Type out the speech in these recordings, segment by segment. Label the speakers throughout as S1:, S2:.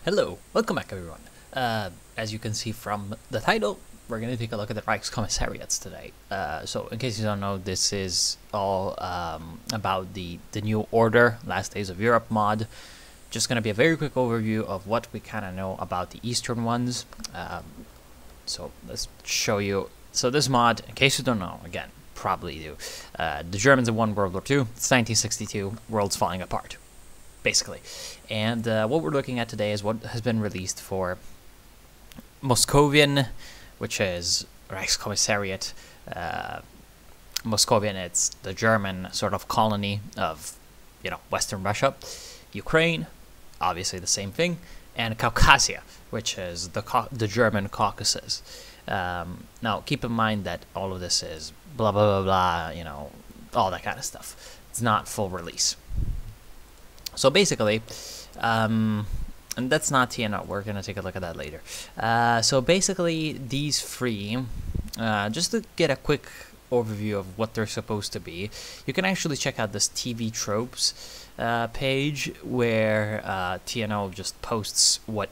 S1: Hello, welcome back everyone. As you can see from the title, we're going to take a look at the Reichskommissariats today. So in case you don't know, this is all about the New Order, Last Days of Europe mod. Just going to be a very quick overview of what we kind of know about the Eastern ones. So let's show you. So this mod, in case you don't know, again, probably do. The Germans have won World War II. It's 1962. World's falling apart, basically. And what we're looking at today is what has been released for Moscovian, which is Reichskommissariat. Moscovian, it's the German sort of colony of, Western Russia. Ukraine, obviously the same thing. And Caucasia, which is the German Caucasus. Now, keep in mind that all of this is blah, blah, blah, blah, all that kind of stuff. It's not full release. So basically, and that's not TNO, we're going to take a look at that later. So basically, these three, just to get a quick overview of what they're supposed to be, you can actually check out this TV Tropes page where TNO just posts what,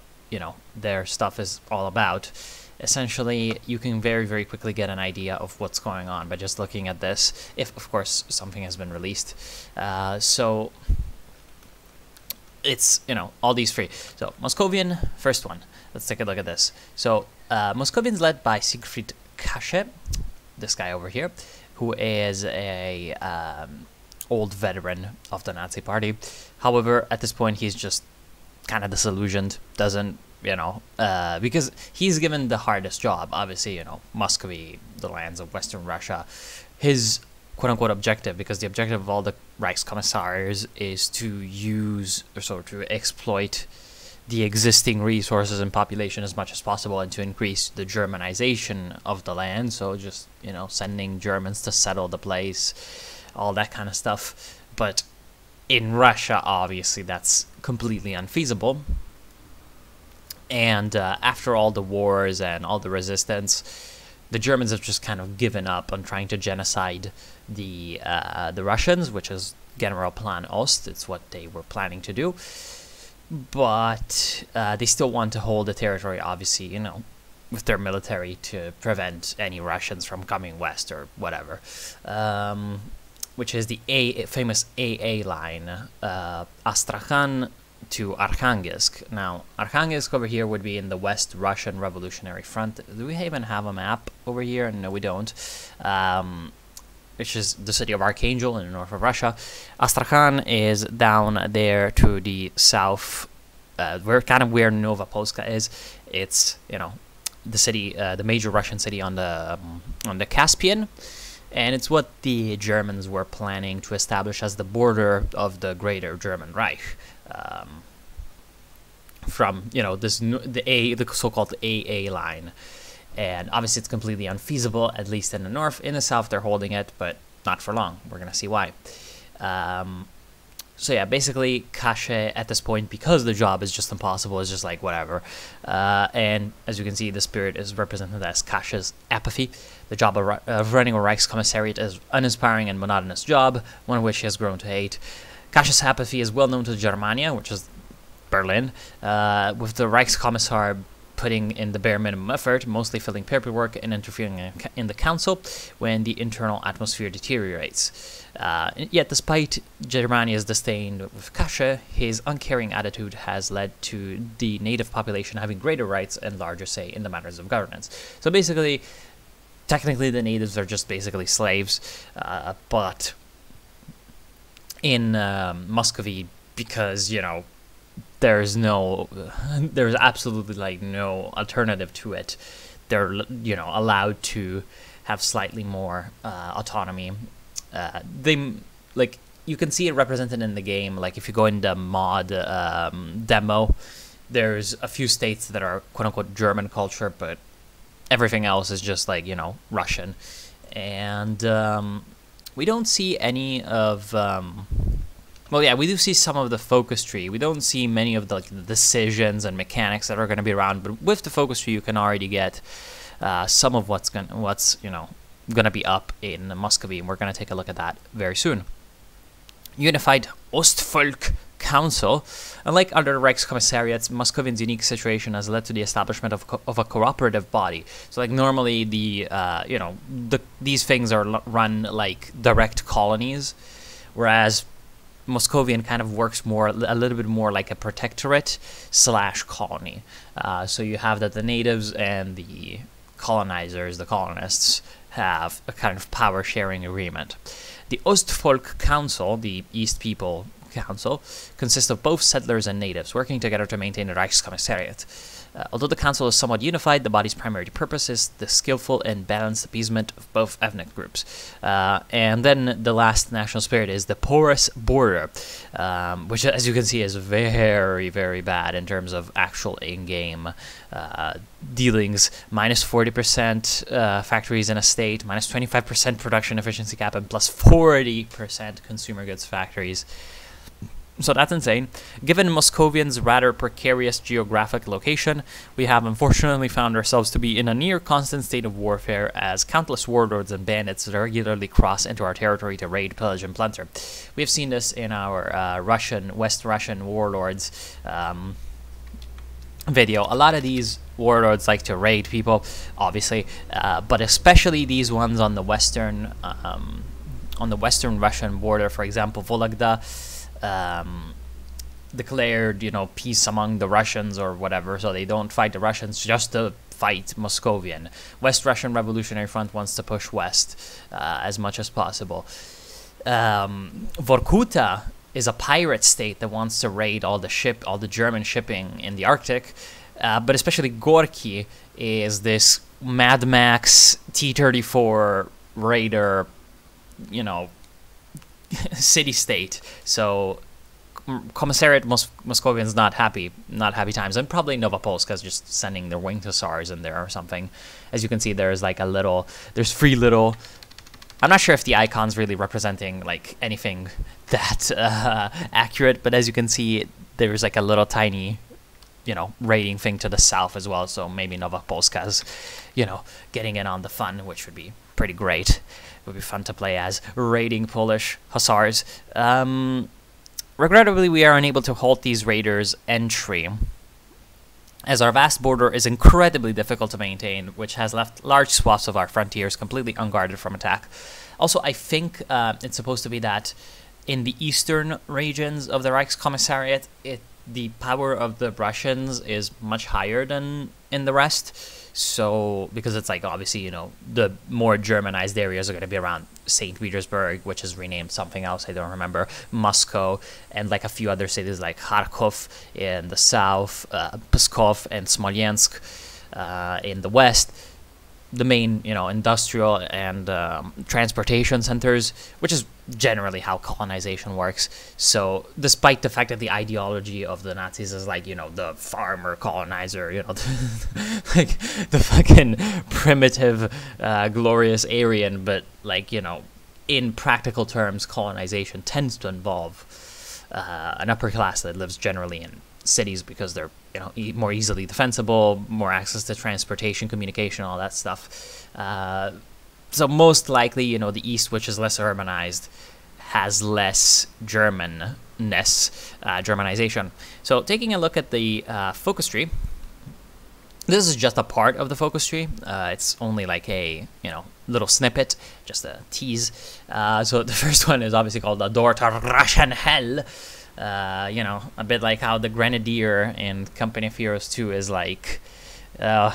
S1: their stuff is all about. Essentially, you can very, very quickly get an idea of what's going on by just looking at this, if, of course, something has been released. So it's, all these three. So, Moscovian, first one. Let's take a look at this. So, Moscovian's led by Siegfried Kasche, this guy over here, who is a old veteran of the Nazi Party. However, at this point, he's just kind of disillusioned, doesn't, because he's given the hardest job. Obviously, Muscovy, the lands of Western Russia, his quote-unquote objective, because the objective of all the Reichskommissars is to use, or so to exploit the existing resources and population as much as possible and to increase the Germanization of the land. So just, sending Germans to settle the place, all that kind of stuff. But in Russia, obviously, that's completely unfeasible. And after all the wars and all the resistance, the Germans have just kind of given up on trying to genocide the Russians, which is General Plan Ost. It's what they were planning to do. But they still want to hold the territory, obviously, with their military to prevent any Russians from coming west or whatever. Which is the famous AA line, Astrakhan to Arkhangelsk. Now, Arkhangelsk over here would be in the West Russian Revolutionary Front. Do we even have a map over here? No, we don't. Which is the city of Archangel in the north of Russia. Astrakhan is down there to the south, where Novopolska is. It's, the city, the major Russian city on the Caspian. And it's what the Germans were planning to establish as the border of the Greater German Reich. From the so-called AA line, and obviously it's completely unfeasible. At least in the north. In the south, they're holding it, but not for long. We're gonna see why. So yeah, basically, Kasche at this point, because the job is just impossible, is just like whatever. And as you can see, the spirit is represented as Kasche's apathy. The job of running a Reichskommissariat is an uninspiring and monotonous job, one which he has grown to hate. Kasche's apathy is well known to Germania, which is Berlin, with the Reichskommissar putting in the bare minimum effort, mostly filling paperwork and interfering in the council when the internal atmosphere deteriorates. Yet, despite Germania's disdain with Kasche, his uncaring attitude has led to the native population having greater rights and larger say in the matters of governance. So basically, technically the natives are just basically slaves, but in Muscovy, because, there's absolutely like no alternative to it. They're allowed to have slightly more autonomy. You can see it represented in the game. Like if you go in the mod demo, there's a few states that are quote unquote German culture, but everything else is just like Russian. And we don't see any of well, yeah, we do see some of the focus tree. We don't see many of the decisions and mechanics that are going to be around, but with the focus tree, you can already get some of what's gonna be up in Muscovy, and we're gonna take a look at that very soon. Unified Ostvolk Council. Unlike other Reichskommissariats, Muscovian's unique situation has led to the establishment of a cooperative body. So, like, normally these things are run like direct colonies, whereas Moscovian kind of works a little bit more like a protectorate / colony. So you have that the natives and the colonizers, the colonists, have a kind of power sharing agreement. The Ostvolk Council, the East People Council, consists of both settlers and natives working together to maintain the Reichskommissariat. Although the council is somewhat unified, the body's primary purpose is the skillful and balanced appeasement of both ethnic groups. And then the last national spirit is the porous border, which, as you can see, is very, very bad in terms of actual in-game dealings. Minus 40% factories in a state, minus 25% production efficiency cap, and plus 40% consumer goods factories. So that's insane. Given Moscovian's rather precarious geographic location, we have unfortunately found ourselves to be in a near constant state of warfare, as countless warlords and bandits regularly cross into our territory to raid, pillage, and plunder. We have seen this in our West Russian warlords video. A lot of these warlords like to raid people, obviously, but especially these ones on the western Russian border. For example, Vologda declared, peace among the Russians or whatever, so they don't fight the Russians just to fight Moscovian. West Russian Revolutionary Front wants to push west as much as possible. Vorkuta is a pirate state that wants to raid all the German shipping in the Arctic, but especially Gorky is this Mad Max T-34 raider, city-state. So Commissariat Moscovian's not happy times, and probably Novopolska is just sending their winged hussars in there or something. As you can see, there's like there's 3 little. I'm not sure if the icon's really representing like anything that accurate, but as you can see, there's like a little tiny, raiding thing to the south as well. So maybe Novopolska's, getting in on the fun, which would be pretty great. It would be fun to play as raiding Polish hussars. Regrettably, we are unable to halt these raiders' entry, as our vast border is incredibly difficult to maintain, which has left large swaths of our frontiers completely unguarded from attack. Also, I think it's supposed to be that in the eastern regions of the Reichskommissariat, the power of the Russians is much higher than in the rest. So, because it's like, obviously, the more Germanized areas are going to be around St. Petersburg, which is renamed something else, I don't remember, Moscow, and like a few other cities like Kharkov in the south, Pskov and Smolensk in the west. The main, industrial and transportation centers, which is generally how colonization works. So, despite the fact that the ideology of the Nazis is like, the farmer colonizer, like the fucking primitive, glorious Aryan, but like, in practical terms, colonization tends to involve an upper class that lives generally in cities because they're more easily defensible, more access to transportation, communication, all that stuff. So most likely, the East, which is less urbanized, has less Germanization. So taking a look at the focus tree, this is just a part of the focus tree. It's only like a little snippet, just a tease. So the first one is obviously called The Door to Russian Hell. A bit like how the Grenadier in Company of Heroes 2 is like, what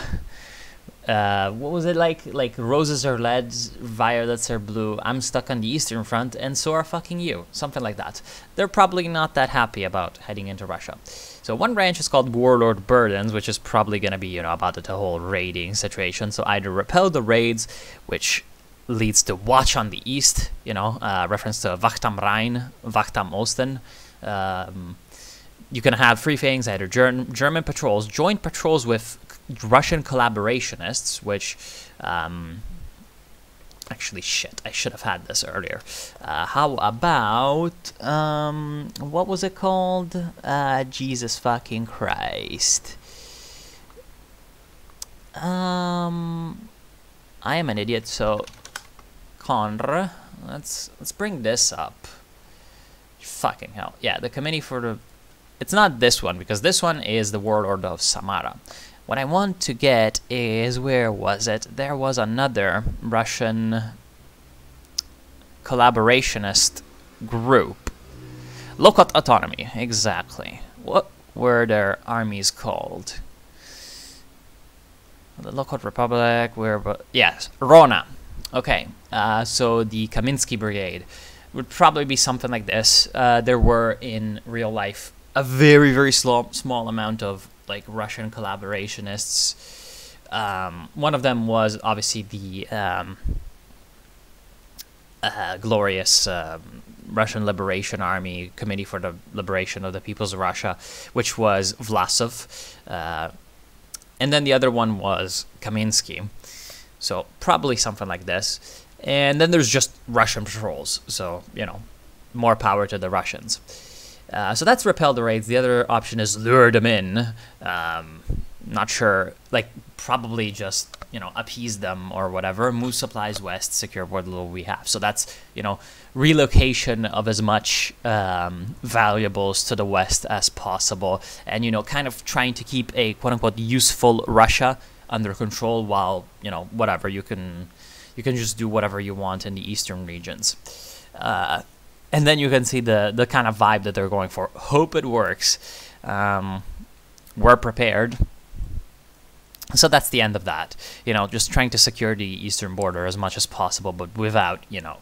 S1: was it like? Like, roses are red, violets are blue, I'm stuck on the Eastern Front, and so are fucking you. Something like that. They're probably not that happy about heading into Russia. So one branch is called Warlord Burdens, which is probably going to be, about the whole raiding situation. So either repel the raids, which leads to Watch on the East, reference to Wacht am Rhein, Wacht am Osten. You can have 3 things, either German patrols, joint patrols with Russian collaborationists, which, actually, shit, I should have had this earlier. How about, what was it called? Jesus fucking Christ. I am an idiot, so, Conr, let's bring this up. Fucking hell. Yeah, the Committee for the... It's not this one, because this one is the Warlord of Samara. What I want to get is... Where was it? There was another Russian collaborationist group. Lokot Autonomy, exactly. What were their armies called? The Lokot Republic, yes, Rona. Okay, so the Kaminsky Brigade would probably be something like this. There were, in real life, a very, very small amount of, like, Russian collaborationists. One of them was, obviously, the glorious Russian Liberation Army, Committee for the Liberation of the Peoples of Russia, which was Vlasov. And then the other one was Kaminsky. So probably something like this. And then there's just Russian patrols. So, you know, more power to the Russians. So that's repel the raids. The other option is lure them in. Not sure. Like, probably just, you know, appease them or whatever. Move supplies west, secure what little we have. So that's, you know, relocation of as much valuables to the west as possible. And, you know, kind of trying to keep a quote-unquote useful Russia under control while, you know, whatever, you can just do whatever you want in the eastern regions. And then you can see the kind of vibe that they're going for. Hope it works. We're prepared. So that's the end of that. You know, just trying to secure the eastern border as much as possible, but without, you know,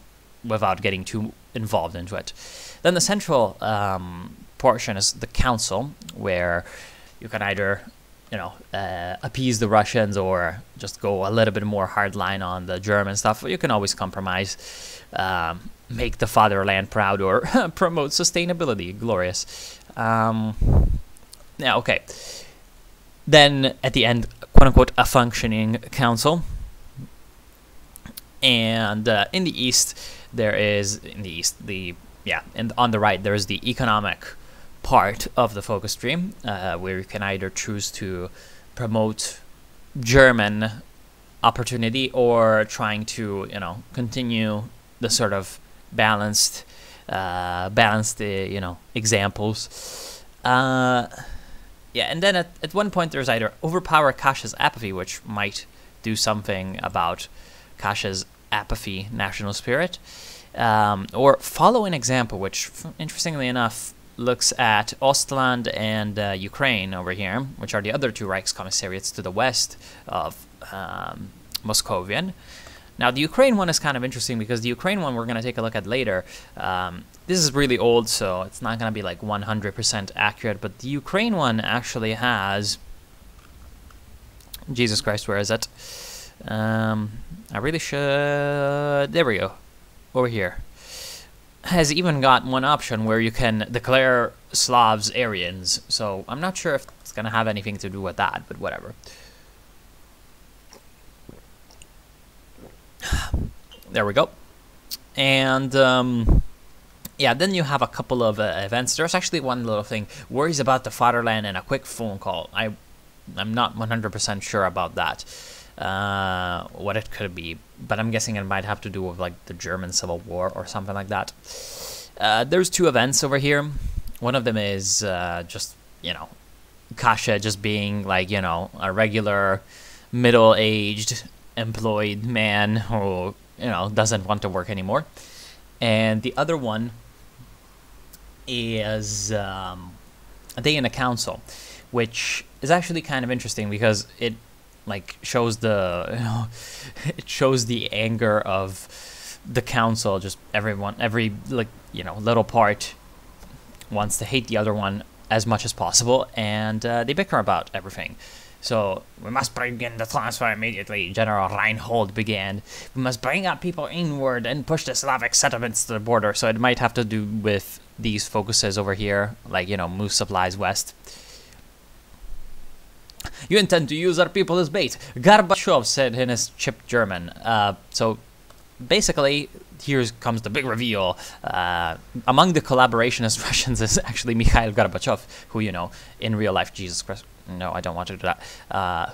S1: without getting too involved into it. Then the central portion is the council, where you can either, you know, appease the Russians or just go a little bit more hardline on the German stuff. You can always compromise, make the fatherland proud, or promote sustainability. Glorious. Yeah, okay. Then at the end, quote-unquote, a functioning council. And in the east, there is, and on the right, there's the economic part of the focus stream, where you can either choose to promote German opportunity or trying to, you know, continue the sort of balanced, you know, examples. Yeah, and then at one point there's either overpower Kasha's apathy, which might do something about Kasha's apathy national spirit, or follow an example, which, interestingly enough, looks at Ostland and Ukraine over here, which are the other two Reichskommissariats to the west of Moscovian. Now, the Ukraine one is kind of interesting because the Ukraine one we're going to take a look at later. This is really old, so it's not going to be like 100% accurate, but the Ukraine one actually has... Jesus Christ, where is it? I really should... There we go. Over here. Has even got one option where you can declare Slavs Aryans, so I'm not sure if it's going to have anything to do with that, but whatever. There we go. And yeah, then you have a couple of events. There's actually one little thing: worries about the fatherland and a quick phone call. I'm not 100% sure about that, what it could be, but I'm guessing it might have to do with like the German Civil War or something like that. There's two events over here. One of them is just, you know, Kasha just being like, you know, a regular middle-aged employed man who, you know, doesn't want to work anymore. And the other one is a day in the council, which is actually kind of interesting because it like shows the, you know, it shows the anger of the council. Just every like, you know, little part wants to hate the other one as much as possible, and they bicker about everything. So, we must bring in the transfer immediately, General Reinhold began. We must bring our people inward and push the Slavic settlements to the border. So it might have to do with these focuses over here, like, you know, move supplies west. You intend to use our people as bait, Gorbachev said in his chipped German. So, basically, here comes the big reveal. Among the collaborationist Russians is actually Mikhail Gorbachev, who, you know, in real life, Jesus Christ, no, I don't want to do that,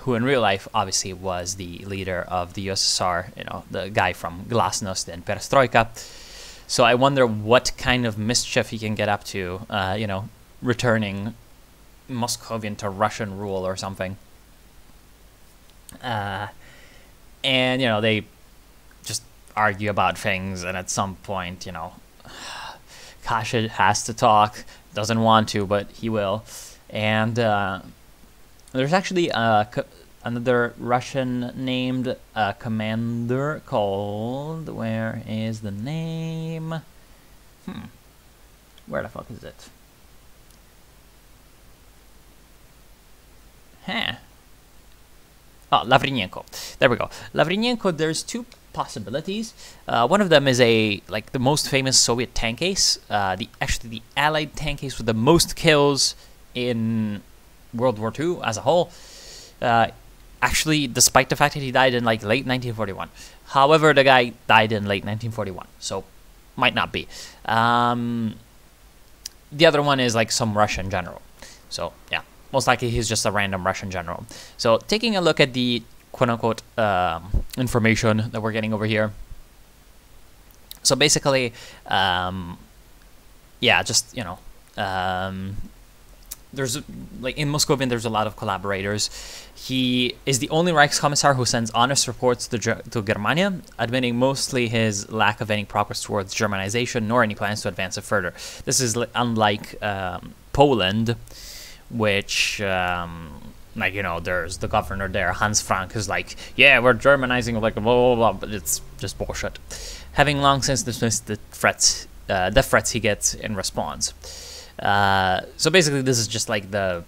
S1: who in real life obviously was the leader of the USSR, you know, the guy from Glasnost and Perestroika. So I wonder what kind of mischief he can get up to, returning Moscovian to Russian rule or something. And, they just argue about things, and at some point, Kasha has to talk, doesn't want to, but he will. And there's actually another Russian named commander called, where is the name? Where the fuck is it? Oh, Lavrinenko. There we go. Lavrinenko, there's two possibilities. One of them is the most famous Soviet tank ace, the Allied tank ace with the most kills in World War II as a whole. Actually, despite the fact that he died in late 1941. However, the guy died in late 1941, so might not be. The other one is some Russian general. So yeah, most likely he's just a random Russian general. So taking a look at the quote-unquote information that we're getting over here. So basically, there's in Moscovian there's a lot of collaborators. He is the only Reichskommissar who sends honest reports to Germania, admitting mostly his lack of any progress towards Germanization nor any plans to advance it further. This is unlike Poland, which there's the governor there, Hans Frank, is yeah, we're Germanizing, blah, blah, blah, but it's just bullshit. Having long since dismissed the death threats he gets in response. So basically this is just the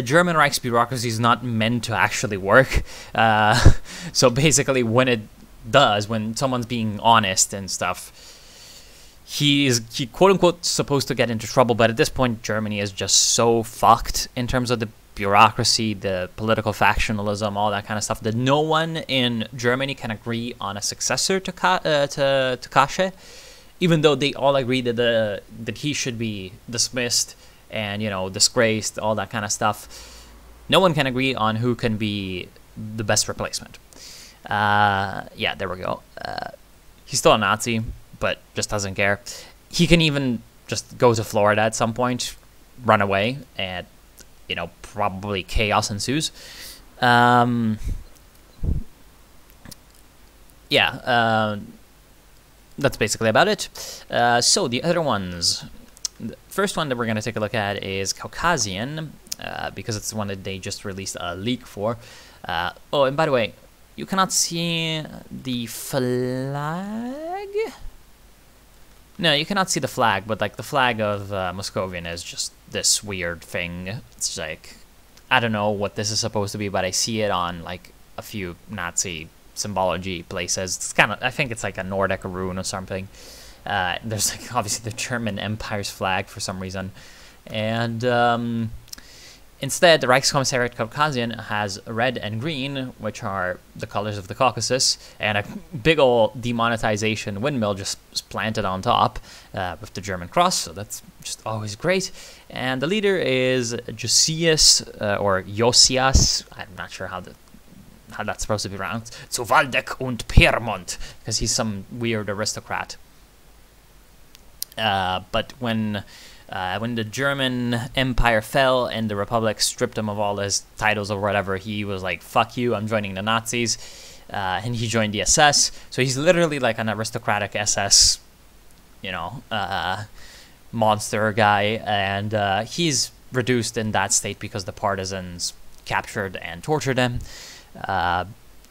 S1: German Reich's bureaucracy is not meant to actually work. So basically when someone's being honest and stuff, he quote-unquote supposed to get into trouble, but at this point Germany is just so fucked in terms of the bureaucracy, the political factionalism, all that kind of stuff, that no one in Germany can agree on a successor to Kasha, even though they all agree that he should be dismissed and disgraced, all that kind of stuff. No one can agree on who can be the best replacement. Yeah, there we go. He's still a Nazi, but just doesn't care. He can even just go to Florida at some point, run away, and probably chaos ensues. That's basically about it. So the other ones. The first one that we're going to take a look at is Caucasian, because it's the one that they just released a leak for. Oh, and by the way, you cannot see the flag? No, you cannot see the flag, but the flag of Moscovian is just this weird thing. It's I don't know what this is supposed to be, but I see it on a few Nazi symbology places. It's I think it's a Nordic rune or something. There's obviously the German Empire's flag for some reason, and instead the Reichskommissariat Caucasian has red and green, which are the colors of the Caucasus, and a big old demonetization windmill just planted on top with the German cross, so that's just always great. And the leader is Josias or Josias, I'm not sure how that's supposed to be pronounced, zu Waldeck und Pyrmont, because he's some weird aristocrat. But when the German Empire fell and the Republic stripped him of all his titles or whatever, he was like, fuck you, I'm joining the Nazis, and he joined the SS. So he's literally an aristocratic SS, monster guy, and he's reduced in that state because the partisans captured and tortured him.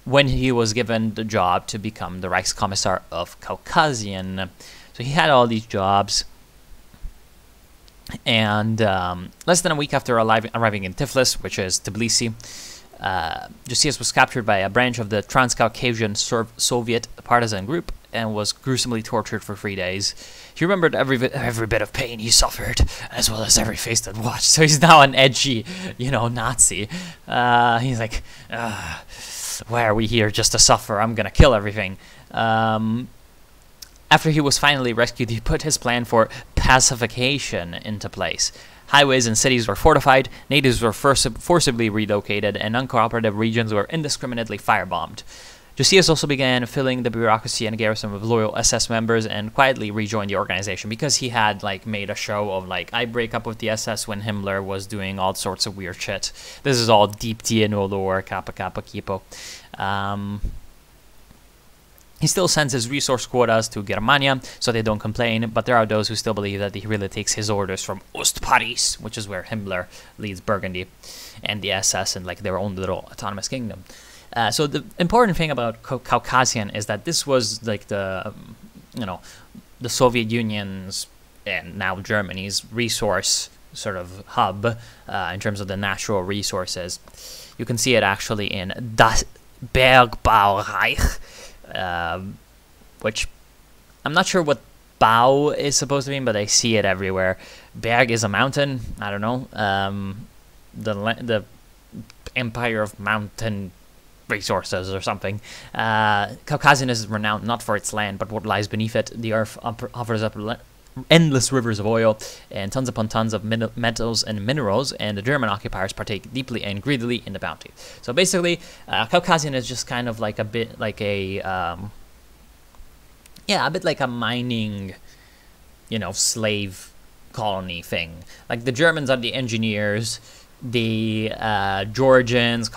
S1: When he was given the job to become the Reichskommissar of Caucasian. So he had all these jobs, and less than a week after arriving in Tiflis, which is Tbilisi, Josias was captured by a branch of the Transcaucasian Soviet partisan group and was gruesomely tortured for 3 days. He remembered every bit of pain he suffered, as well as every face that watched. So he's now an edgy, Nazi. He's like, why are we here just to suffer? I'm gonna kill everything. After he was finally rescued, he put his plan for pacification into place. Highways and cities were fortified, natives were forcibly relocated, and uncooperative regions were indiscriminately firebombed. Josias also began filling the bureaucracy and garrison with loyal SS members and quietly rejoined the organization because he had like made a show of like, I break up with the SS when Himmler was doing all sorts of weird shit. This is all deep TNO lore, Kappa Kappa Kipo. He still sends his resource quotas to Germania, so they don't complain, but there are those who still believe that he really takes his orders from Ostparis, which is where Himmler leads Burgundy, and the SS in like their own little autonomous kingdom. So the important thing about Caucasian is that this was like the, the Soviet Union's and now Germany's resource sort of hub in terms of the natural resources. You can see it actually in Das Bergbaureich, which I'm not sure what Bau is supposed to mean, but I see it everywhere. Berg is a mountain. I don't know. The Empire of Mountain Resources or something. Caucasian is renowned not for its land, but what lies beneath it. The earth offers up endless rivers of oil and tons upon tons of metals and minerals, and the German occupiers partake deeply and greedily in the bounty. So basically, Caucasian is just kind of like a bit like a, a bit like a mining, slave colony thing. Like the Germans are the engineers, the Georgians,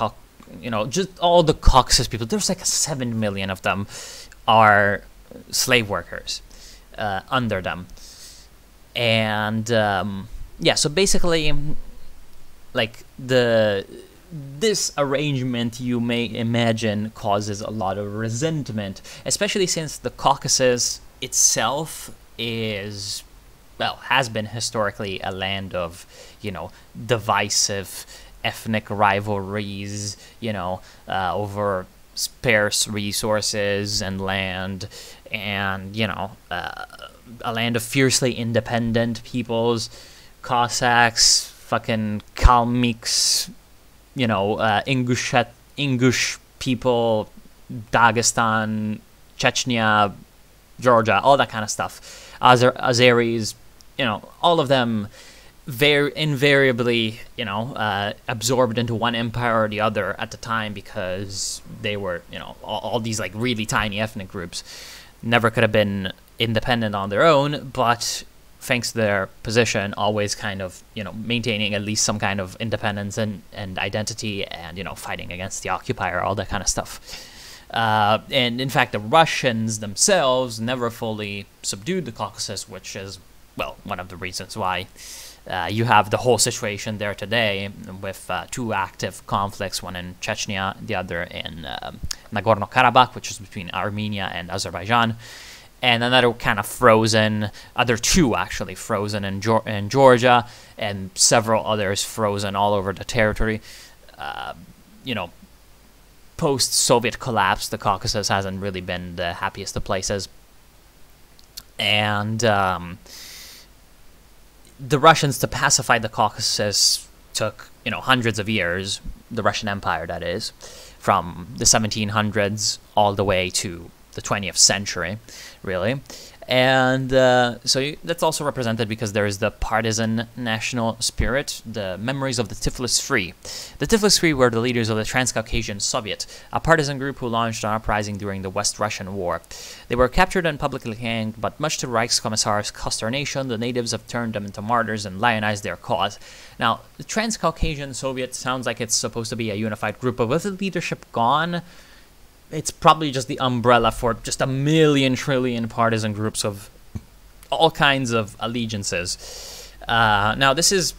S1: just all the Caucasus people. There's like 7 million of them are slave workers under them. And so basically, like this arrangement, you may imagine, causes a lot of resentment, especially since the Caucasus itself has been historically a land of, divisive ethnic rivalries, over sparse resources and land, and a land of fiercely independent peoples, Cossacks, fucking Kalmyks, Ingush people, Dagestan, Chechnya, Georgia, all that kind of stuff, Azeris, all of them very invariably, absorbed into one empire or the other at the time, because they were, all these like really tiny ethnic groups never could have been independent on their own, but thanks to their position, always kind of, maintaining at least some kind of independence and identity, and, fighting against the occupier, all that kind of stuff. And in fact, the Russians themselves never fully subdued the Caucasus, which is, one of the reasons why you have the whole situation there today with two active conflicts, one in Chechnya, the other in Nagorno-Karabakh, which is between Armenia and Azerbaijan, and another kind of frozen, other two actually frozen in Georgia, and several others frozen all over the territory. Post-Soviet collapse, the Caucasus hasn't really been the happiest of places. And the Russians, to pacify the Caucasus, took, hundreds of years, the Russian Empire, that is, from the 1700s all the way to the 20th century, really. And so that's also represented because there is the partisan national spirit, the memories of the Tiflis Free. The Tiflis Free were the leaders of the Transcaucasian Soviet, a partisan group who launched an uprising during the West Russian War. They were captured and publicly hanged, but much to Reichskommissar's consternation, the natives have turned them into martyrs and lionized their cause. Now, the Transcaucasian Soviet sounds like it's supposed to be a unified group, but with the leadership gone, it's probably just the umbrella for just a million trillion partisan groups of all kinds of allegiances. Now, this is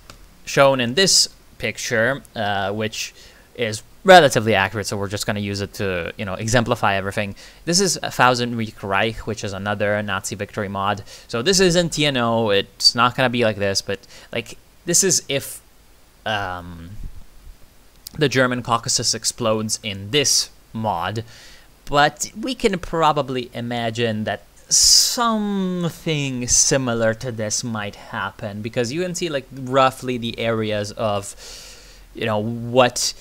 S1: shown in this picture, which is relatively accurate, so we're just going to use it to, exemplify everything. This is a Thousand Week Reich, which is another Nazi victory mod. So this isn't TNO. It's not going to be like this, but like this is if the German Caucasus explodes in this mod, but we can probably imagine that something similar to this might happen, because you can see like roughly the areas of what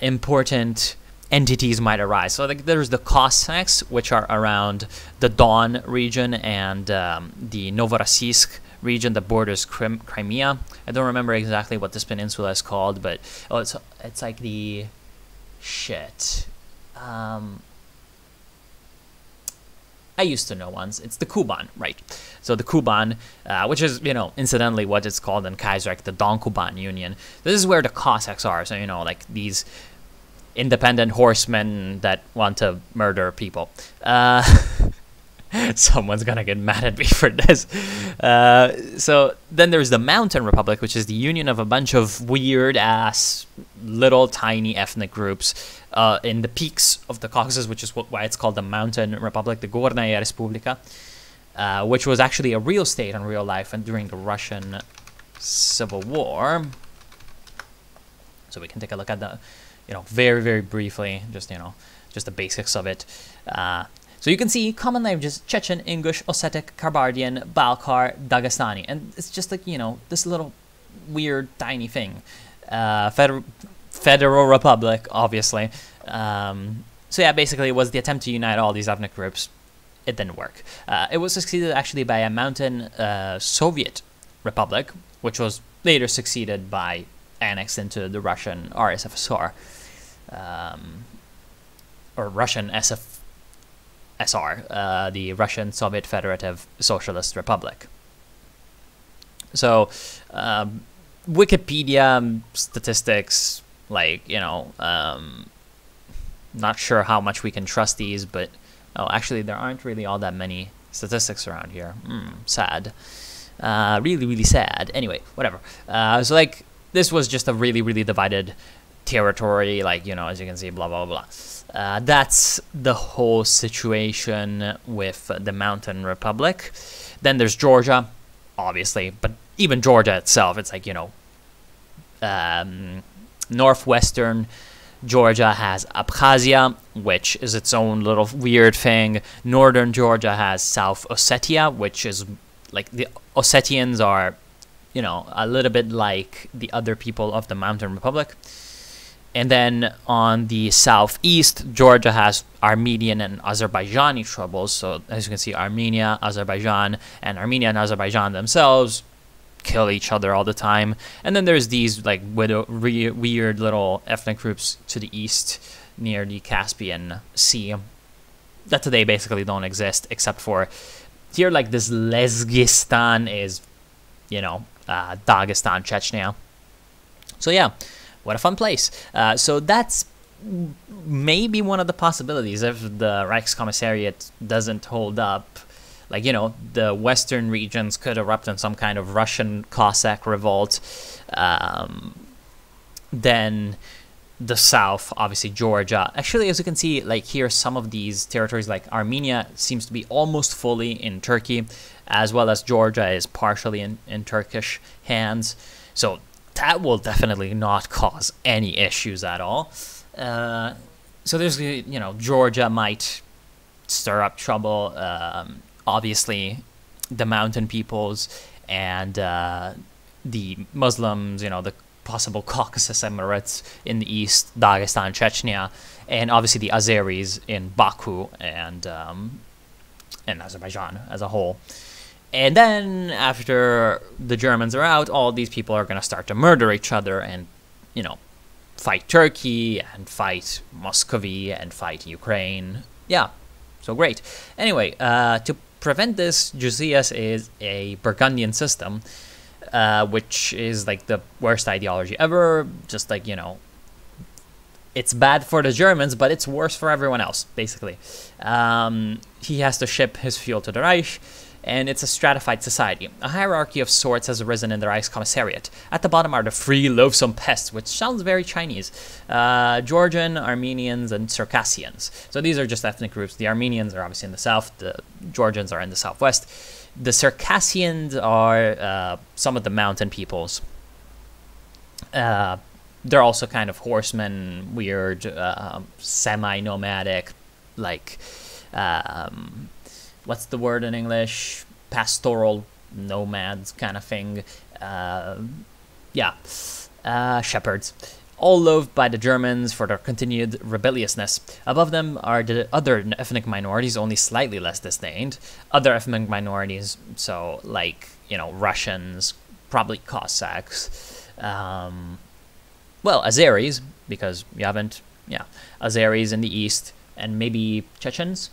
S1: important entities might arise. So like there's the Cossacks, which are around the Don region and the Novorossiysk region that borders Crimea. I don't remember exactly what this peninsula is called, but it's like the shit. I used to know once. It's the Kuban, right? So the Kuban, which is, incidentally what it's called in Kaiserreich, the Don Kuban Union. This is where the Cossacks are. So, like these independent horsemen that want to murder people. Someone's gonna get mad at me for this. So then there's the Mountain Republic, which is the union of a bunch of weird-ass, little, tiny ethnic groups in the peaks of the Caucasus, which is why it's called the Mountain Republic, the Gornaya Respublika, which was actually a real state in real life and during the Russian Civil War. So we can take a look at the, very, very briefly, just the basics of it. So you can see common languages: Chechen, Ingush, Ossetic, Kabardian, Balkar, Dagestani. And it's just like, this little weird tiny thing. Federal Republic, obviously. So yeah, basically it was the attempt to unite all these ethnic groups. It didn't work. It was succeeded actually by a mountain Soviet Republic, which was later succeeded by annexed into the Russian RSFSR. Or Russian SR, the Russian Soviet Federative Socialist Republic. So, Wikipedia statistics, not sure how much we can trust these, but, actually there aren't really all that many statistics around here. Sad. Really, really sad. Anyway, whatever. So, this was just a really, really divided territory, as you can see, blah, blah, blah. That's the whole situation with the Mountain Republic. Then there's Georgia, obviously, but even Georgia itself, it's northwestern Georgia has Abkhazia, which is its own little weird thing. Northern Georgia has South Ossetia, which is the Ossetians are, a little bit like the other people of the Mountain Republic. And then on the southeast, Georgia has Armenian and Azerbaijani troubles. So as you can see, Armenia, Azerbaijan themselves kill each other all the time. And then there's these weird little ethnic groups to the east near the Caspian Sea that today basically don't exist, except for here, this Lezgistan is, Dagestan, Chechnya. So yeah. What a fun place. So that's maybe one of the possibilities if the Reichskommissariat doesn't hold up. The western regions could erupt in some kind of Russian Cossack revolt. Then the south, obviously Georgia. Actually, as you can see, here, some of these territories, Armenia, seems to be almost fully in Turkey, as well as Georgia is partially in Turkish hands. So that will definitely not cause any issues at all. So there's, Georgia might stir up trouble. Obviously, the mountain peoples and the Muslims, the possible Caucasus Emirates in the east, Dagestan, Chechnya, and obviously the Azeris in Baku and Azerbaijan as a whole. And then, after the Germans are out, all these people are going to start to murder each other and, fight Turkey and fight Muscovy and fight Ukraine. Yeah, so great. Anyway, to prevent this, Josias is a Burgundian system, which is, the worst ideology ever. Just, it's bad for the Germans, but it's worse for everyone else, basically. He has to ship his fuel to the Reich. And it's a stratified society. A hierarchy of sorts has arisen in the Reichskommissariat. At the bottom are the free, loathsome pests, which sounds very Chinese. Georgian, Armenians, and Circassians. So these are just ethnic groups. The Armenians are obviously in the south. The Georgians are in the southwest. The Circassians are some of the mountain peoples. They're also kind of horsemen, weird, semi-nomadic, what's the word in English? Pastoral nomads kind of thing. Shepherds. All loathed by the Germans for their continued rebelliousness. Above them are the other ethnic minorities, only slightly less disdained. Other ethnic minorities, so Russians, probably Cossacks. Azeris, because you haven't, Azeris in the east, and maybe Chechens.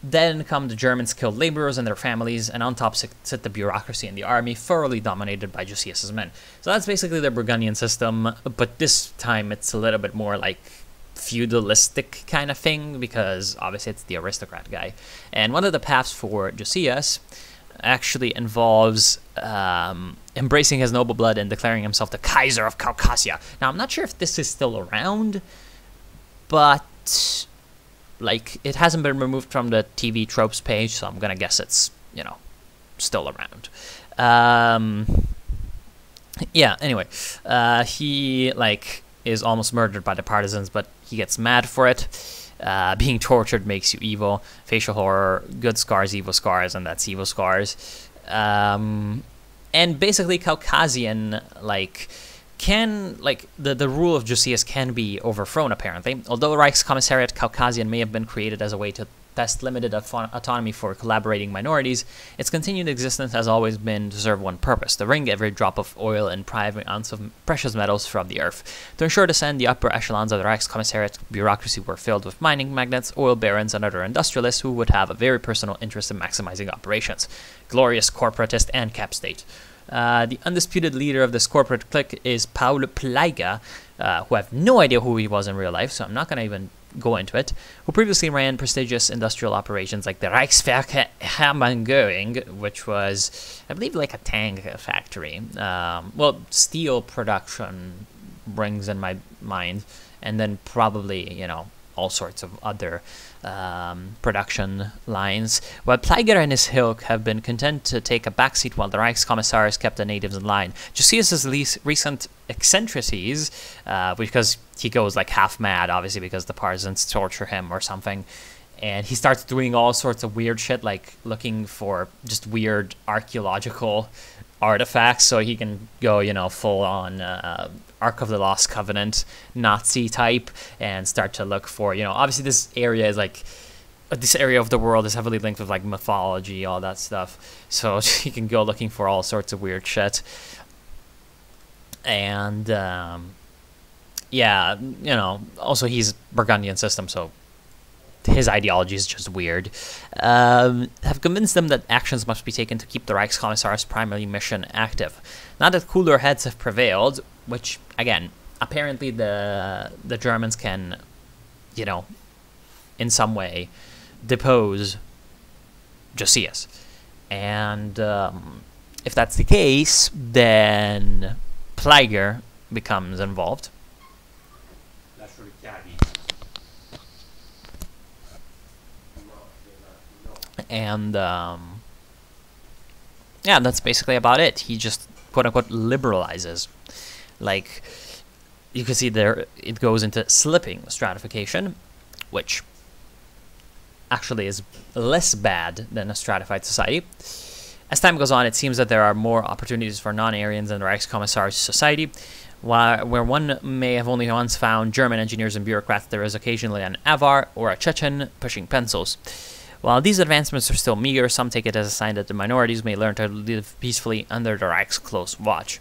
S1: Then come the German skilled laborers and their families, and on top sit the bureaucracy and the army, thoroughly dominated by Josias's men. So that's basically the Burgundian system, but this time it's a little bit more like feudalistic kind of thing, because obviously it's the aristocrat guy. And one of the paths for Josias actually involves embracing his noble blood and declaring himself the Kaiser of Caucasia. Now, I'm not sure if this is still around, but like, it hasn't been removed from the TV tropes page, so I'm gonna guess it's, you know, still around. Yeah, anyway, he, like, is almost murdered by the partisans, but he gets mad for it. Being tortured makes you evil. Facial horror, good scars, evil scars, and that's evil scars. And basically, Caucasian, like, the rule of Josias can be overthrown, apparently. Although Reichskommissariat Caucasian may have been created as a way to test limited autonomy for collaborating minorities, its continued existence has always been to serve one purpose: to wring every drop of oil and private ounce of precious metals from the earth. To ensure this end, the upper echelons of the Reichskommissariat bureaucracy were filled with mining magnates, oil barons, and other industrialists who would have a very personal interest in maximizing operations. Glorious corporatist and cap state. The undisputed leader of this corporate clique is Paul Plaiger, who I have no idea who he was in real life, so I'm not going to even go into it, who previously ran prestigious industrial operations like the Reichswerke Hermann Göring, which was, I believe, like a tank factory. Well, steel production brings in my mind, and then probably, you know, all sorts of other production lines, while Plaiger and his ilk have been content to take a backseat while the Reichskommissars kept the natives in line. Josias's recent eccentricities, because he goes like half mad, obviously, because the partisans torture him or something, and he starts doing all sorts of weird shit, like looking for just weird archaeological artifacts so he can go, you know, full on Ark of the Lost Covenant Nazi type and start to look for, you know, obviously this area is like, this area of the world is heavily linked with like mythology, all that stuff, so he can go looking for all sorts of weird shit. And yeah, you know, also he's Burgundian system, so his ideology is just weird. Have convinced them that actions must be taken to keep the Reichskommissar's primary mission active. Now that cooler heads have prevailed, which, again, apparently the Germans can, you know, in some way depose Josias. And if that's the case, then Plaiger becomes involved. And yeah, that's basically about it. He just quote-unquote liberalizes. Like, you can see there, it goes into slipping stratification, which actually is less bad than a stratified society. As time goes on, it seems that there are more opportunities for non-Aryans in the Reichskommissar's society. Where one may have only once found German engineers and bureaucrats, there is occasionally an Avar or a Chechen pushing pencils. While these advancements are still meager, some take it as a sign that the minorities may learn to live peacefully under the Reich's close watch.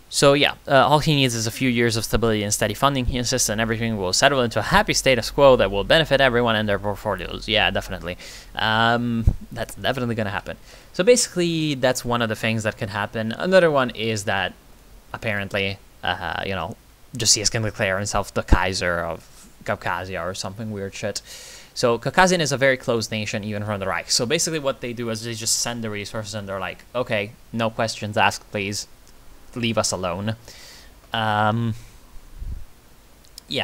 S1: So yeah, all he needs is a few years of stability and steady funding. He insists that everything will settle into a happy status quo that will benefit everyone and their portfolios. Yeah, definitely. That's definitely going to happen. So basically, that's one of the things that can happen. Another one is that, apparently, you know, Josias can declare himself the Kaiser of Caucasia or something weird shit. So Caucasian is a very closed nation, even from the Reich. So basically what they do is they just send the resources and they're like, okay, no questions asked, please. Leave us alone. Yeah,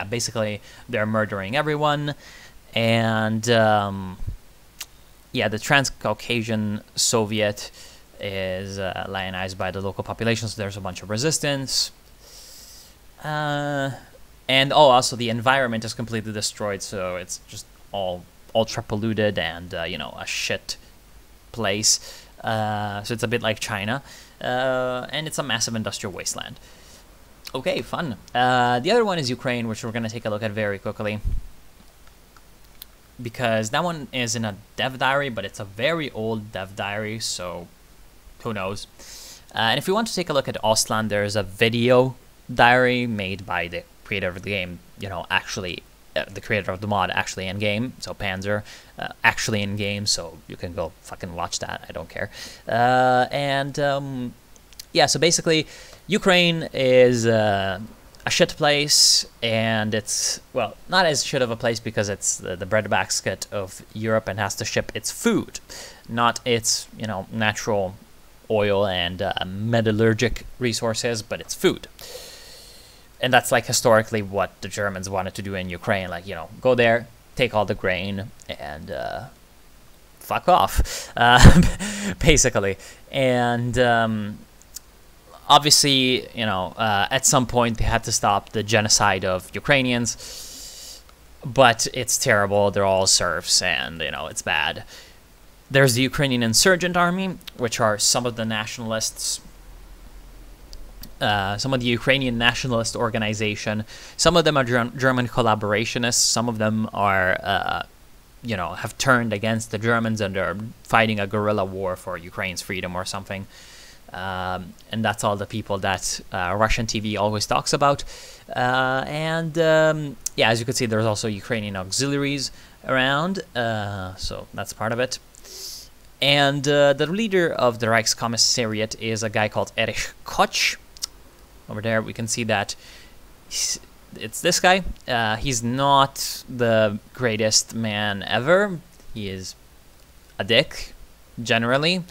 S1: basically they're murdering everyone. And yeah, the Transcaucasian Soviet is lionized by the local population, so there's a bunch of resistance. And also the environment is completely destroyed, so it's just all ultra polluted and you know, a shit place. So it's a bit like China, and it's a massive industrial wasteland. Okay, fun. The other one is Ukraine, which we're going to take a look at very quickly, because that one is in a dev diary, but it's a very old dev diary, so who knows. And if you want to take a look at Ostland, there's a video diary made by the creator of the game, you know, actually the creator of the mod, actually in game. So Panzer, actually in game. So you can go fucking watch that. I don't care. Yeah. So basically, Ukraine is a shit place, and it's, well, not as shit of a place because it's the breadbasket of Europe and has to ship its food, not its, you know, natural oil and metallurgic resources, but it's food. And that's like historically what the Germans wanted to do in Ukraine, like, you know, go there, take all the grain, and fuck off, basically. And obviously, you know, at some point they had to stop the genocide of Ukrainians, but it's terrible. They're all serfs, and, you know, it's bad. There's the Ukrainian Insurgent Army, which are some of the nationalists, some of the Ukrainian nationalist organization. Some of them are German collaborationists. Some of them are, you know, have turned against the Germans and are fighting a guerrilla war for Ukraine's freedom or something. And that's all the people that Russian TV always talks about. Yeah, as you can see, there's also Ukrainian auxiliaries around, so that's part of it. And the leader of the Reichskommissariat is a guy called Erich Koch. Over there, we can see that it's this guy. He's not the greatest man ever. He is a dick, generally.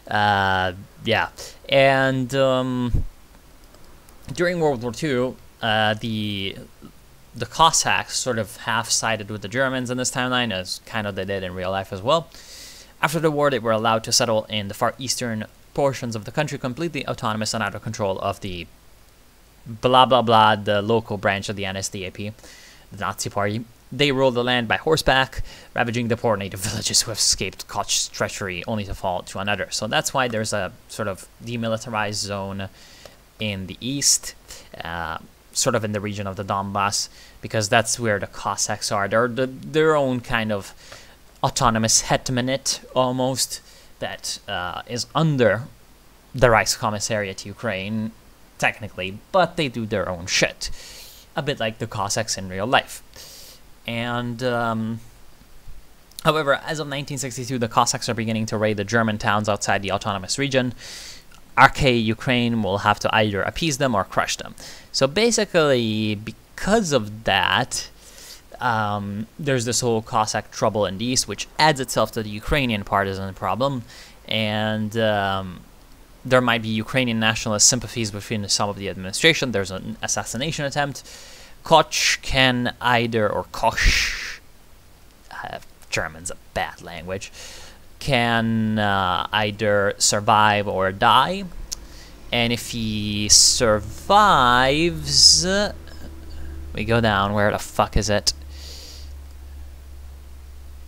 S1: Yeah, and during World War II, the Cossacks sort of half-sided with the Germans in this timeline, as kind of they did in real life as well. After the war, they were allowed to settle in the far eastern portions of the country, completely autonomous and out of control of the blah blah blah, the local branch of the NSDAP, the Nazi Party. They ruled the land by horseback, ravaging the poor native villages who have escaped Koch's treachery, only to fall to another. So that's why there's a sort of demilitarized zone in the east, sort of in the region of the Donbass, because that's where the Cossacks are. They're their own kind of autonomous hetmanate, almost, that is under the Reichskommissariat Ukraine, technically, but they do their own shit. A bit like the Cossacks in real life. And, however, as of 1962, the Cossacks are beginning to raid the German towns outside the autonomous region. RK Ukraine will have to either appease them or crush them. So basically, because of that, there's this whole Cossack trouble in the east, which adds itself to the Ukrainian partisan problem. And there might be Ukrainian nationalist sympathies between some of the administration. There's an assassination attempt. Koch can either, or Koch, German's a bad language, can either survive or die. And if he survives, we go down, where the fuck is it?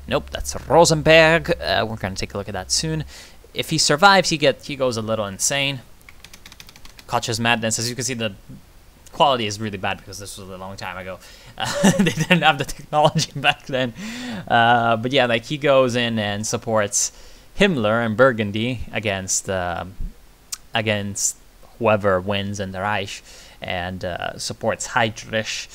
S1: Nope, that's Rosenberg. We're going to take a look at that soon. If he survives, he goes a little insane. Koch's madness, as you can see, the quality is really bad because this was a long time ago. They didn't have the technology back then. But yeah, like, he goes in and supports Himmler and Burgundy against whoever wins in the Reich, and supports Heydrich.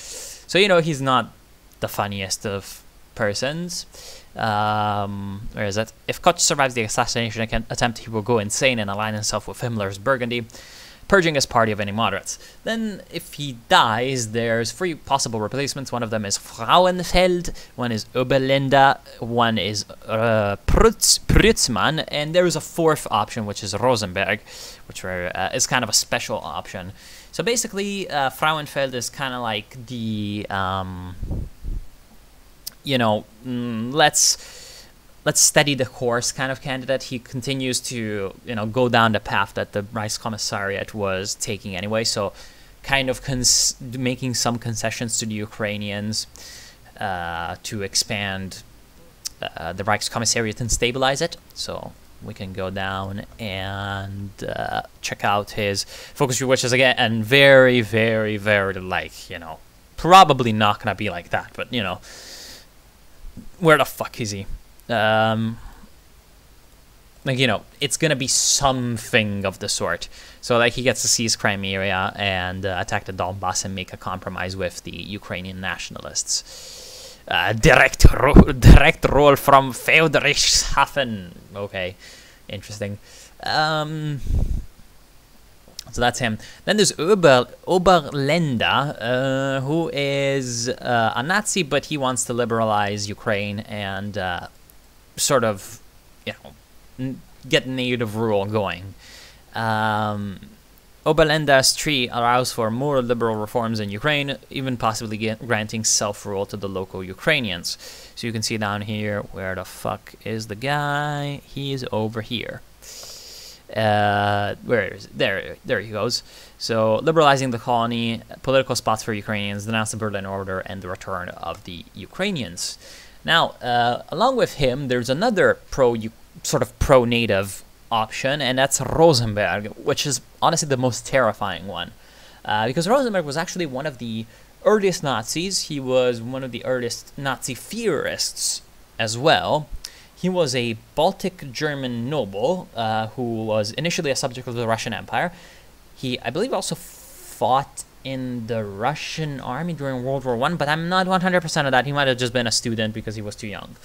S1: So, you know, he's not the funniest of persons. Where is it? If Koch survives the assassination attempt, he will go insane and align himself with Himmler's Burgundy, purging his party of any moderates. Then, if he dies, there's 3 possible replacements. One of them is Frauenfeld, one is Oberländer, one is Prützmann, and there is a 4th option, which is Rosenberg, which is kind of a special option. So basically, Frauenfeld is kind of like the, you know, let's steady the course kind of candidate. He continues to, you know, go down the path that the Reichskommissariat was taking anyway, so kind of making some concessions to the Ukrainians to expand the Reichskommissariat and stabilize it. So we can go down and check out his focus group, which is, again, very, very, very, like, you know, probably not gonna be like that, but, you know, where the fuck is he? Like, you know, it's gonna be something of the sort. So, like, he gets to seize Crimea and attack the Donbass and make a compromise with the Ukrainian nationalists. direct role from Friedrichshafen. Okay, interesting. So that's him. Then there's Oberländer, who is a Nazi, but he wants to liberalize Ukraine and sort of, get native rule going. Oberländer's tree allows for more liberal reforms in Ukraine, even possibly granting self-rule to the local Ukrainians. So you can see down here, where the fuck is the guy? He's over here. Where is it? There he goes. So liberalizing the colony, political spots for Ukrainians, denounce the Berlin Order, and the return of the Ukrainians. Now, along with him, there's another pro-native option, and that's Rosenberg, which is honestly the most terrifying one, because Rosenberg was actually one of the earliest Nazis. He was one of the earliest Nazi theorists as well. He was a Baltic German noble who was initially a subject of the Russian Empire. He, I believe, also fought in the Russian army during World War I, but I'm not 100% of that. He might have just been a student because he was too young.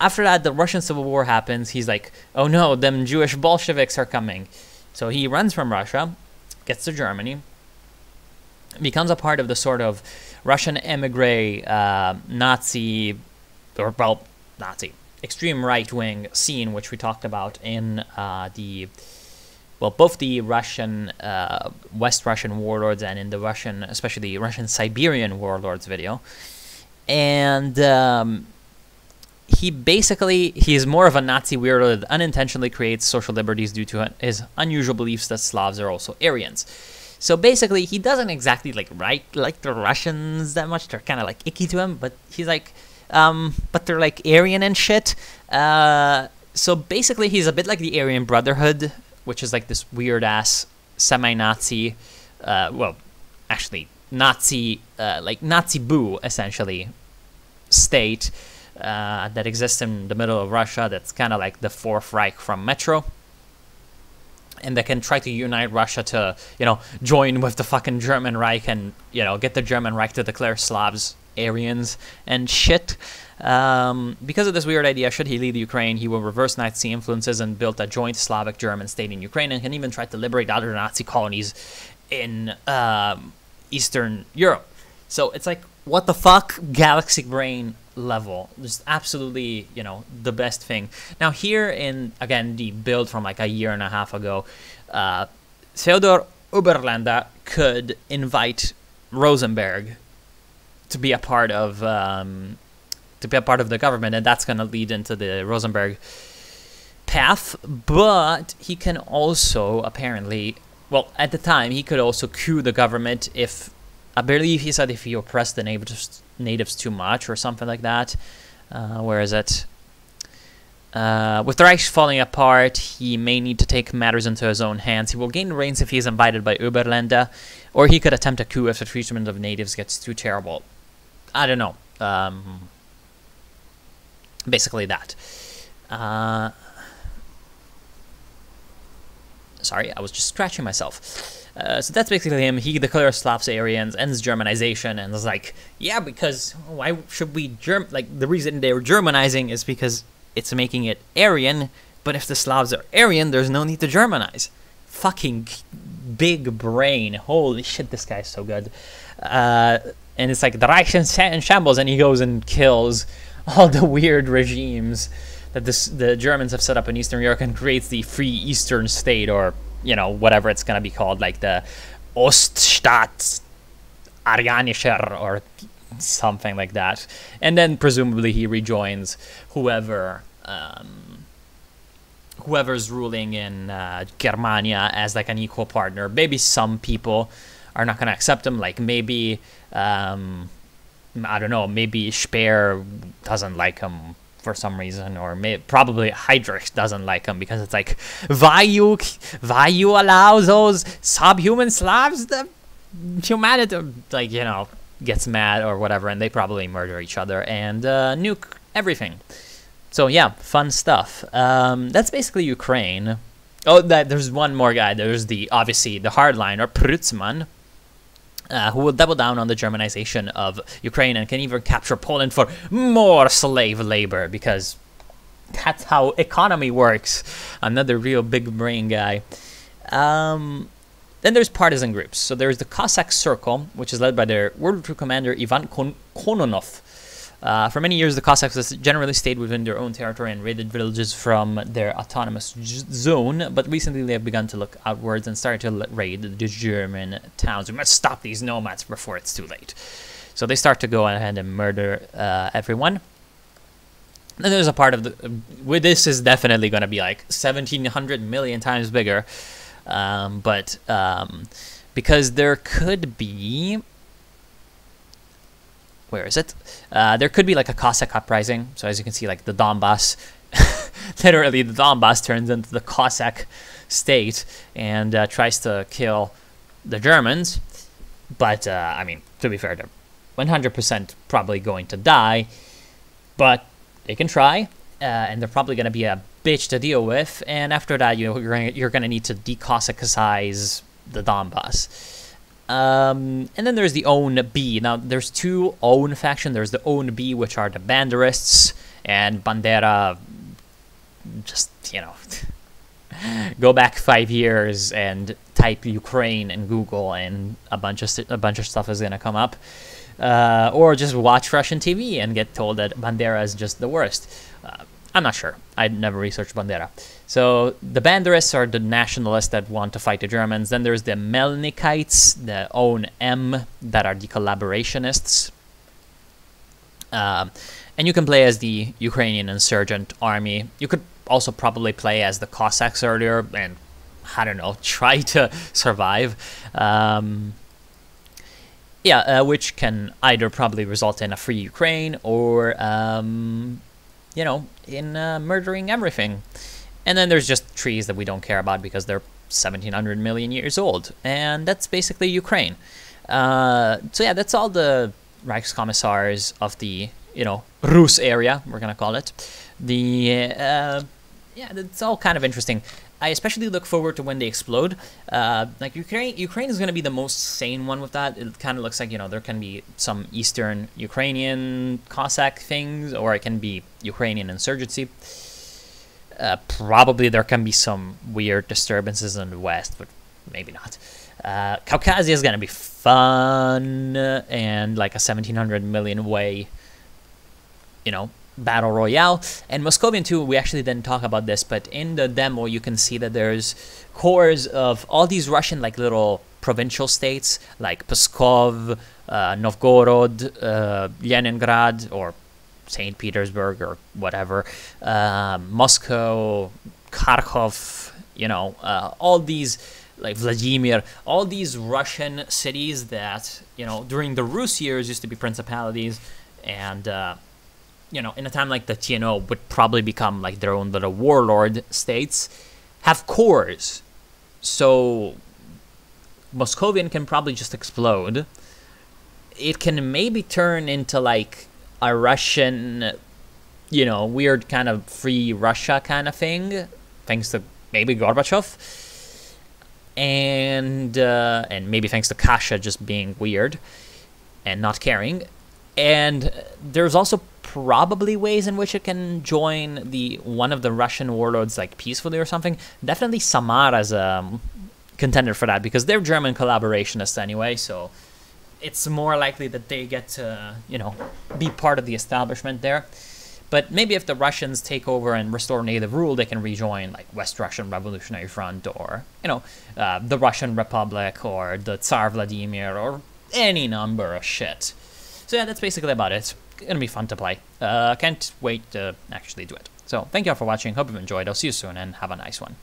S1: After that, the Russian Civil War happens. He's like, oh no, them Jewish Bolsheviks are coming. So he runs from Russia, gets to Germany, becomes a part of the sort of Russian emigre Nazi, extreme right-wing scene, which we talked about in both the Russian, West Russian warlords and in the Russian, especially the Russian Siberian warlords video. And he's more of a Nazi weirdo that unintentionally creates social liberties due to his unusual beliefs that Slavs are also Aryans. So basically, he doesn't exactly like the Russians that much. They're kind of like icky to him, but he's like, but they're like Aryan and shit. So basically, he's a bit like the Aryan Brotherhood, which is like this weird ass semi-Nazi, Nazi, like Nazi boo essentially state that exists in the middle of Russia. That's kind of like the Fourth Reich from Metro. And they can try to unite Russia to, join with the fucking German Reich and, get the German Reich to declare Slavs Aryans and shit. Because of this weird idea, should he lead Ukraine, he will reverse Nazi influences and build a joint Slavic-German state in Ukraine, and can even try to liberate other Nazi colonies in Eastern Europe. So it's like, what the fuck? Galaxy brain level. Just absolutely, the best thing. Now here in, again, the build from like a year and a half ago, Theodor Oberländer could invite Rosenberg to be a part of the government, and that's going to lead into the Rosenberg path. But he can also apparently, well, at the time, he could also coup the government if, I believe he said, if he oppressed the natives too much or something like that. Where is it? With the Reich falling apart, he may need to take matters into his own hands. He will gain reins if he is invited by Oberländer, or he could attempt a coup if the treatment of natives gets too terrible. I don't know. Basically that. Sorry, I was just scratching myself. So that's basically him. He declares Slavs Aryans, ends Germanization, and is like, yeah, because why should we the reason they were Germanizing is because it's making it Aryan, but if the Slavs are Aryan, there's no need to Germanize. Fucking big brain. Holy shit, this guy's so good. And it's like the Reich in shambles, and he goes and kills all the weird regimes that the Germans have set up in Eastern Europe and creates the Free Eastern State, or whatever it's gonna be called, like the Oststaat Aryanischer or something like that. And then presumably he rejoins whoever's ruling in Germania as like an equal partner. Maybe some people are not gonna accept him, like maybe I don't know, maybe Speer doesn't like him for some reason, or probably Heydrich doesn't like him because it's like, why you allow those subhuman Slavs, the humanity, like, gets mad or whatever, and they probably murder each other and nuke everything. So yeah, fun stuff. That's basically Ukraine. Oh, there's one more guy. There's obviously the hardliner Prützmann. who will double down on the Germanization of Ukraine and can even capture Poland for more slave labor, because that's how economy works. Another real big brain guy. Then there's partisan groups. So there's the Cossack Circle, which is led by their World War II commander Ivan Kononov. For many years, the Cossacks generally stayed within their own territory and raided villages from their autonomous zone, but recently they have begun to look outwards and started to raid the German towns. We must stop these nomads before it's too late. So they start to go ahead and murder everyone. Then there's a part of the... this is definitely going to be like 1,700 million times bigger. Because there could be... Where is it? There could be like a Cossack uprising. So as you can see, like the Donbass, literally the Donbass turns into the Cossack state and tries to kill the Germans. But, I mean, to be fair, they're 100% probably going to die. But they can try, and they're probably going to be a bitch to deal with. And after that, you're going to need to de-Cossackize the Donbass. And then there's the Own B. Now, there's two Own faction. There's the Own B, which are the Banderists, and Bandera, just, you know, go back 5 years and type Ukraine in Google, and a bunch of stuff is gonna come up. Or just watch Russian TV and get told that Bandera is just the worst. I'm not sure. I'd never researched Bandera. So the Banderists are the nationalists that want to fight the Germans. Then there's the Melnikites, the Own M, that are the collaborationists. And you can play as the Ukrainian insurgent army. You could also probably play as the Cossacks earlier and, I don't know, try to survive. Which can either probably result in a free Ukraine or, you know, in murdering everything. And then there's just trees that we don't care about because they're 1,700 million years old. And that's basically Ukraine. So yeah, that's all the Reichskommissars of the, you know, Rus area, we're going to call it. Yeah, it's all kind of interesting. I especially look forward to when they explode. Like Ukraine is going to be the most sane one with that. It kind of looks like, you know, there can be some Eastern Ukrainian Cossack things, or it can be Ukrainian insurgency. Probably there can be some weird disturbances in the West, but maybe not. Caucasia is going to be fun and like a 1,700 million way, you know, battle royale. And Moscovian too, we actually didn't talk about this, but in the demo you can see that there's cores of all these Russian like little provincial states like Pskov, Novgorod, Leningrad, or St. Petersburg, or whatever, Moscow, Kharkov, you know, all these, like Vladimir, all these Russian cities that, you know, during the Rus years used to be principalities, and you know, in a time like the TNO would probably become like their own little warlord states, have cores. So Moscovian can probably just explode. It can maybe turn into like a Russian, you know, weird kind of free Russia kind of thing, thanks to maybe Gorbachev, and maybe thanks to Kasha just being weird and not caring. And there's also probably ways in which it can join one of the Russian warlords like peacefully or something. Definitely Samara's a contender for that because they're German collaborationists anyway, so it's more likely that they get to, you know, be part of the establishment there. But maybe if the Russians take over and restore native rule, they can rejoin like West Russian Revolutionary Front, or, you know, the Russian Republic, or the Tsar Vladimir, or any number of shit. So yeah, that's basically about it. It's gonna be fun to play. Can't wait to actually do it. So thank you all for watching. Hope you've enjoyed. I'll see you soon and have a nice one.